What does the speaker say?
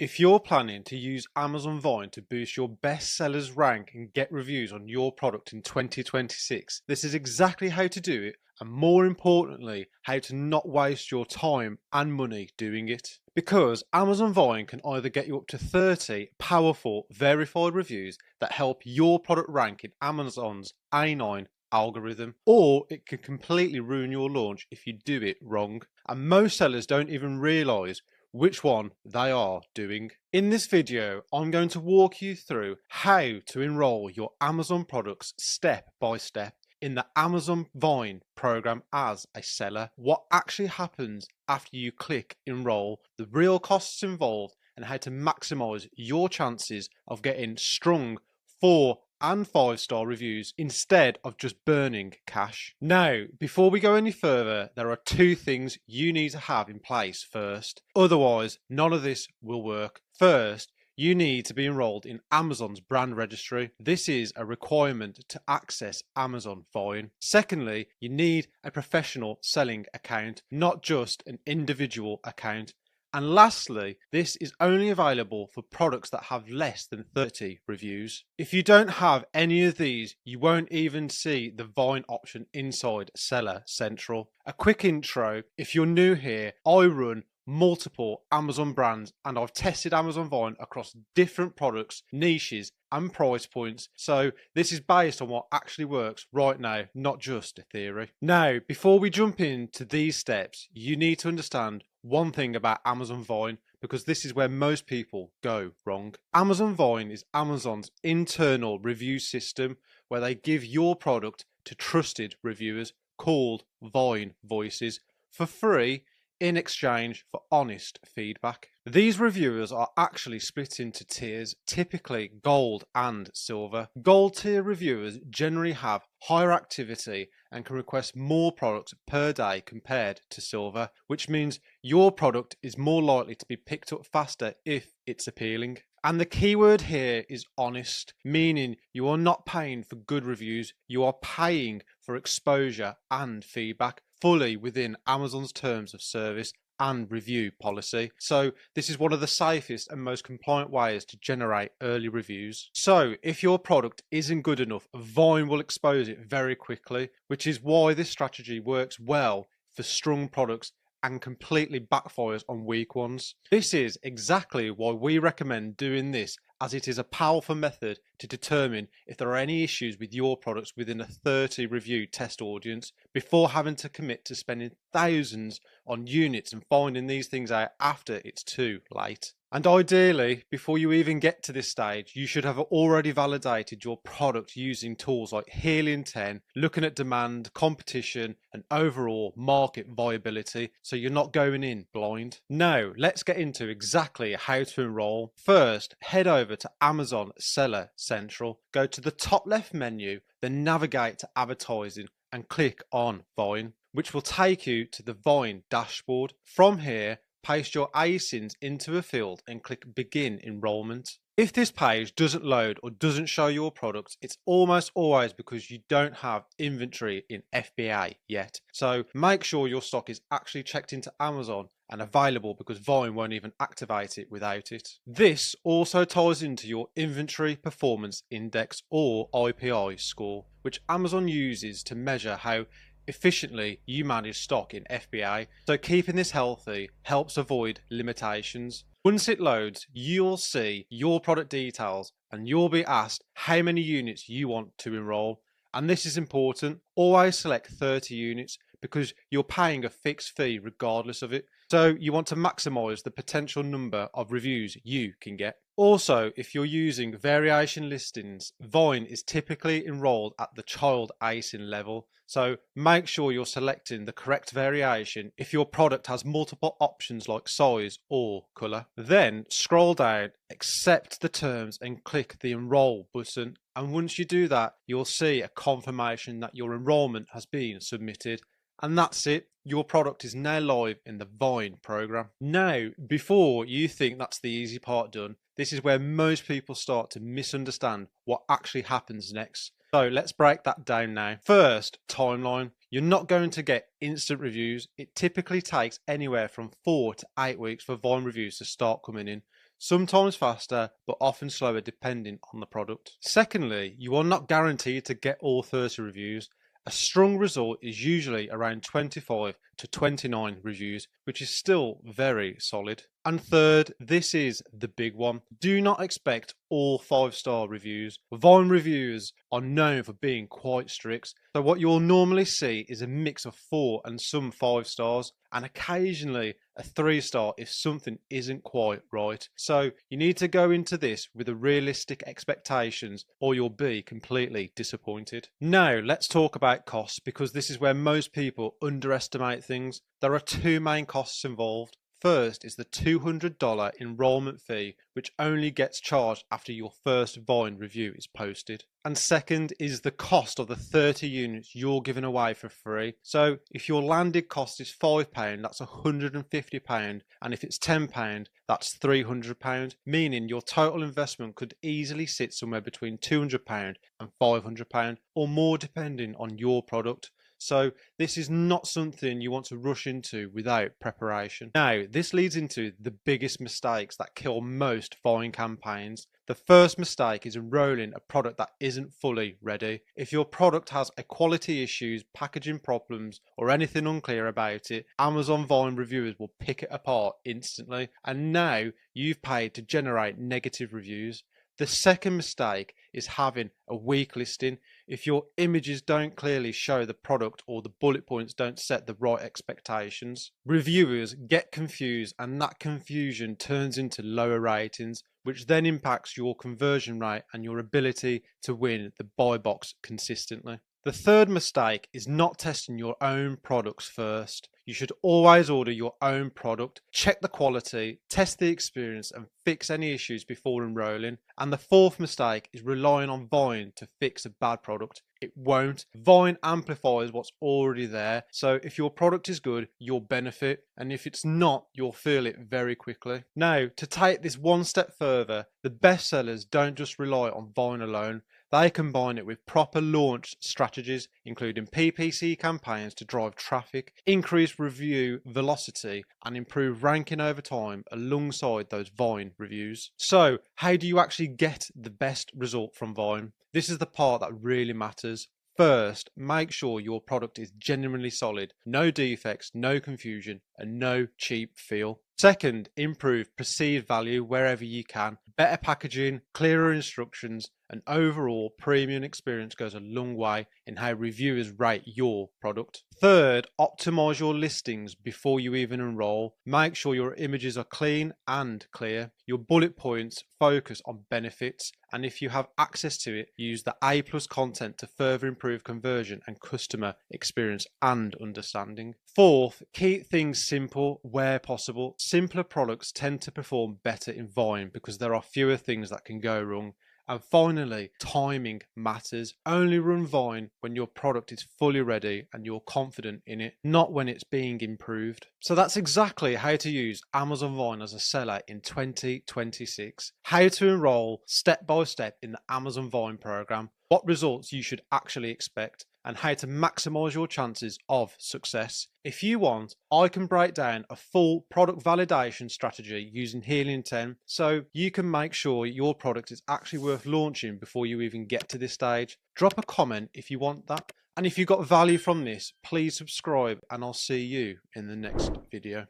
If you're planning to use Amazon Vine to boost your bestsellers rank and get reviews on your product in 2026, this is exactly how to do it, and more importantly, how to not waste your time and money doing it. Because Amazon Vine can either get you up to 30 powerful verified reviews that help your product rank in Amazon's A9 algorithm, or it can completely ruin your launch if you do it wrong. And most sellers don't even realize which one they are doing. In this video, I'm going to walk you through how to enroll your Amazon products step by step in the Amazon Vine program as a seller, what actually happens after you click enroll, the real costs involved, and how to maximize your chances of getting strong 4 and 5-star reviews instead of just burning cash. Now, before we go any further, there are 2 things you need to have in place first. Otherwise, none of this will work. First, you need to be enrolled in Amazon's brand registry. This is a requirement to access Amazon Vine. Secondly, you need a professional selling account, not just an individual account. And lastly, this is only available for products that have less than 30 reviews. If you don't have any of these, you won't even see the Vine option inside Seller Central. A quick intro: if you're new here, I run multiple Amazon brands and I've tested Amazon Vine across different products, niches and price points, so this is based on what actually works right now, not just a theory. Now, before we jump into these steps, you need to understand one thing about Amazon Vine, because this is where most people go wrong. Amazon Vine is Amazon's internal review system where they give your product to trusted reviewers called Vine Voices for free in exchange for honest feedback. These reviewers are actually split into tiers, typically gold and silver. Gold tier reviewers generally have higher activity and can request more products per day compared to silver, which means your product is more likely to be picked up faster if it's appealing. And the keyword here is honest, meaning you are not paying for good reviews, you are paying for exposure and feedback fully within Amazon's terms of service and review policy. So this is one of the safest and most compliant ways to generate early reviews. So if your product isn't good enough, Vine will expose it very quickly, which is why this strategy works well for strong products and completely backfires on weak ones. This is exactly why we recommend doing this, as it is a powerful method to determine if there are any issues with your products within a 30 review test audience before having to commit to spending thousands on units and finding these things out after it's too late. And ideally, before you even get to this stage, you should have already validated your product using tools like Helium 10, looking at demand, competition, and overall market viability, so you're not going in blind. Now, let's get into exactly how to enroll. First, head over to Amazon Seller Central, go to the top left menu, then navigate to advertising and click on Vine, which will take you to the Vine dashboard. From here, paste your ASINs into a field and click begin enrollment. If this page doesn't load or doesn't show your product, it's almost always because you don't have inventory in FBA yet. So make sure your stock is actually checked into Amazon and available, because Vine won't even activate it without it. This also ties into your Inventory Performance Index, or IPI score, which Amazon uses to measure how efficiently you manage stock in FBA, so keeping this healthy helps avoid limitations. Once it loads, you'll see your product details and you'll be asked how many units you want to enroll. And this is important. Always select 30 units because you're paying a fixed fee regardless of it. So you want to maximize the potential number of reviews you can get. Also, if you're using variation listings, Vine is typically enrolled at the child ASIN level. So make sure you're selecting the correct variation if your product has multiple options like size or color. Then scroll down, accept the terms and click the enroll button. And once you do that, you'll see a confirmation that your enrollment has been submitted. And that's it. Your product is now live in the Vine program. Now, before you think that's the easy part done, this is where most people start to misunderstand what actually happens next. So let's break that down now. First, timeline. You're not going to get instant reviews. It typically takes anywhere from 4 to 8 weeks for Vine reviews to start coming in. sometimes faster, but often slower depending on the product. Secondly, you are not guaranteed to get all 30 reviews. A strong result is usually around 25 to 29 reviews, which is still very solid. And third, this is the big one. Do not expect all 5-star reviews. Vine reviewers are known for being quite strict, so what you'll normally see is a mix of 4 and some 5 stars, and occasionally a 3-star if something isn't quite right. So you need to go into this with a realistic expectations or you'll be completely disappointed. Now let's talk about costs, because this is where most people underestimate things. There are two main costs involved. First is the $200 enrollment fee, which only gets charged after your first Vine review is posted. And second is the cost of the 30 units you're giving away for free. So if your landed cost is £5, that's £150, and if it's £10, that's £300, meaning your total investment could easily sit somewhere between £200 and £500 or more depending on your product. So this is not something you want to rush into without preparation. Now, this leads into the biggest mistakes that kill most Vine campaigns. The first mistake is enrolling a product that isn't fully ready. If your product has quality issues, packaging problems, or anything unclear about it, Amazon Vine reviewers will pick it apart instantly. And now you've paid to generate negative reviews. The second mistake is having a weak listing. If your images don't clearly show the product or the bullet points don't set the right expectations, reviewers get confused, and that confusion turns into lower ratings, which then impacts your conversion rate and your ability to win the buy box consistently. The third mistake is not testing your own products first. You should always order your own product, check the quality, test the experience, and fix any issues before enrolling. And the fourth mistake is relying on Vine to fix a bad product. It won't. Vine amplifies what's already there. So if your product is good, you'll benefit. And if it's not, you'll feel it very quickly. Now, to take this one step further, the best sellers don't just rely on Vine alone. They combine it with proper launch strategies, including PPC campaigns to drive traffic, increase review velocity, and improve ranking over time alongside those Vine reviews. So, how do you actually get the best result from Vine? This is the part that really matters. First, make sure your product is genuinely solid, no defects, no confusion, and no cheap feel. Second, improve perceived value wherever you can. Better packaging, clearer instructions, and overall premium experience goes a long way in how reviewers rate your product. Third, optimize your listings before you even enroll. Make sure your images are clean and clear. Your bullet points focus on benefits, and if you have access to it, use the A+ content to further improve conversion and customer experience and understanding. Fourth, keep things simple where possible. Simpler products tend to perform better in Vine because there are fewer things that can go wrong. And finally, timing matters. Only run Vine when your product is fully ready and you're confident in it, not when it's being improved. So that's exactly how to use Amazon Vine as a seller in 2026. How to enroll step by step in the Amazon Vine program, what results you should actually expect, and how to maximize your chances of success. If you want, I can break down a full product validation strategy using Helium 10 so you can make sure your product is actually worth launching before you even get to this stage. Drop a comment if you want that. And if you got value from this, please subscribe, and I'll see you in the next video.